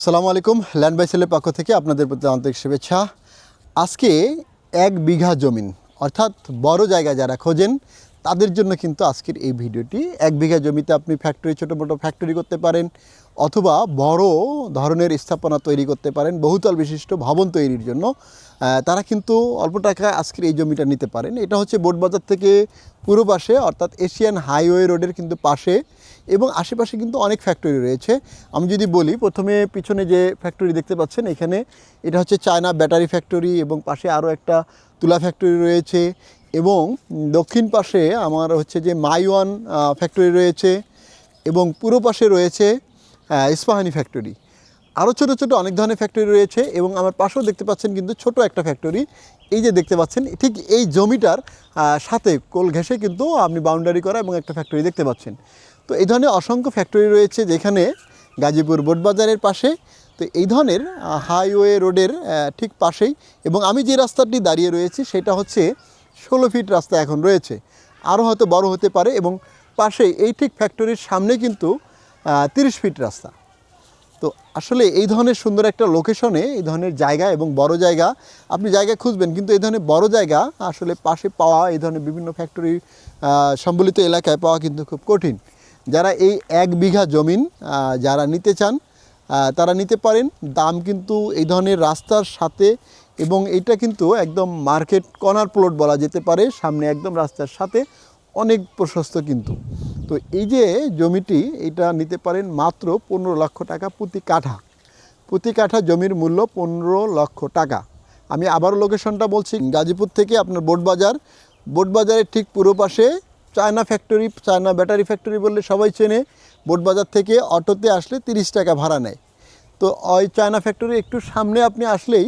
আসসালামু আলাইকুম, land by সেলের পক্ষ থেকে আপনাদের প্রতি আন্তরিক শুভেচ্ছা। আজকে 1 বিঘা জমিন অর্থাৎ বড় জায়গা যারা খোঁজেন তাদের জন্য কিন্তু আজকের এই ভিডিওটি। 1 বিঘা জমিতে আপনি ফ্যাক্টরি, ছোটো মোটো ফ্যাক্টরি করতে পারেন অথবা বড় ধরনের স্থাপনা তৈরি করতে পারেন, বহুতল বিশিষ্ট ভবন তৈরির জন্য তারা কিন্তু অল্প টাকায় আজকের এই জমিটা নিতে পারেন। এটা হচ্ছে বোটবাজার থেকে পূর্ব পাশে অর্থাৎ এশিয়ান হাইওয়ে রোডের কিন্তু পাশে, এবং আশেপাশে কিন্তু অনেক ফ্যাক্টরি রয়েছে। আমি যদি বলি, প্রথমে পিছনে যে ফ্যাক্টরি দেখতে পাচ্ছেন এখানে, এটা হচ্ছে চায়না ব্যাটারি ফ্যাক্টরি, এবং পাশে আরও একটা তুলা ফ্যাক্টরি রয়েছে, এবং দক্ষিণ পাশে আমার হচ্ছে যে মাইওয়ান ফ্যাক্টরি রয়েছে, এবং পূর্ব পাশে রয়েছে ইস্পাহানি ফ্যাক্টরি। আরও ছোটো ছোটো অনেক ধরনের ফ্যাক্টরি রয়েছে, এবং আমার পাশেও দেখতে পাচ্ছেন কিন্তু ছোট একটা ফ্যাক্টরি। এই যে দেখতে পাচ্ছেন, ঠিক এই জমিটার সাথে কোল ঘেঁষে কিন্তু আপনি বাউন্ডারি করা এবং একটা ফ্যাক্টরি দেখতে পাচ্ছেন। তো এই ধরনের অসংখ্য ফ্যাক্টরি রয়েছে যেখানে গাজীপুর বোটবাজারের পাশে। তো এই ধরনের হাইওয়ে রোডের ঠিক পাশেই, এবং আমি যে রাস্তাটি দাঁড়িয়ে রয়েছি সেটা হচ্ছে 16 ফিট রাস্তা এখন রয়েছে, আরও হয়তো বড় হতে পারে, এবং পাশেই এই ঠিক ফ্যাক্টরির সামনে কিন্তু 30 ফিট রাস্তা। তো আসলে এই ধরনের সুন্দর একটা লোকেশনে এই ধরনের জায়গা এবং বড় জায়গা আপনি জায়গা খুঁজবেন, কিন্তু এই ধরনের বড় জায়গা আসলে পাশে পাওয়া, এই ধরনের বিভিন্ন ফ্যাক্টরি সম্বলিত এলাকায় পাওয়া কিন্তু খুব কঠিন। যারা এই 1 বিঘা জমিন যারা নিতে চান তারা নিতে পারেন। দাম কিন্তু এই ধরনের রাস্তার সাথে, এবং এটা কিন্তু একদম মার্কেট কর্নার প্লট বলা যেতে পারে, সামনে একদম রাস্তার সাথে, অনেক প্রশস্ত কিন্তু। তো এই যে জমিটি, এটা নিতে পারেন মাত্র 15 লক্ষ টাকা প্রতি কাঠা। প্রতি কাঠা জমির মূল্য 15 লক্ষ টাকা। আমি আবারও লোকেশনটা বলছি, গাজীপুর থেকে আপনার বোটবাজারের ঠিক পূর্ব পাশে China factory, China battery factory বললে সবাই চেনে। বোটবাজার থেকে অটোতে আসলে 30 টাকা ভাড়া নেয়। তো ওই চায়না ফ্যাক্টরি একটু সামনে আপনি আসলেই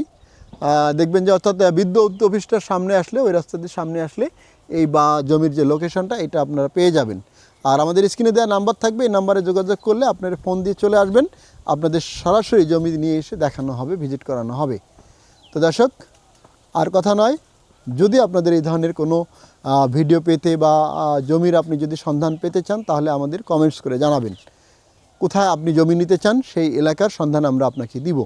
দেখবেন যে, অর্থাৎ বিদ্যুৎ অফিসটার সামনে আসলে, ওই রাস্তা দিয়ে সামনে আসলে এই বা জমির যে লোকেশনটা এটা আপনারা পেয়ে যাবেন। আর আমাদের স্ক্রিনে দেওয়া নাম্বার থাকবে, এই নাম্বারে যোগাযোগ করলে আপনারা ফোন দিয়ে চলে আসবেন, আপনাদের সরাসরি জমি নিয়ে এসে দেখানো হবে, ভিজিট করানো হবে। তো দর্শক, আর কথা নয়, যদি আপনাদের এই ধরনের কোনো ভিডিও পেতে বা জমির আপনি যদি সন্ধান পেতে চান, তাহলে আমাদের কমেন্টস করে জানাবেন কোথায় আপনি জমি নিতে চান, সেই এলাকার সন্ধান আমরা আপনাকে দিব।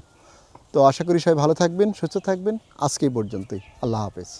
তো আশা করি সবাই ভালো থাকবেন, সুস্থ থাকবেন। আজকে এই পর্যন্তই। আল্লাহ হাফেজ।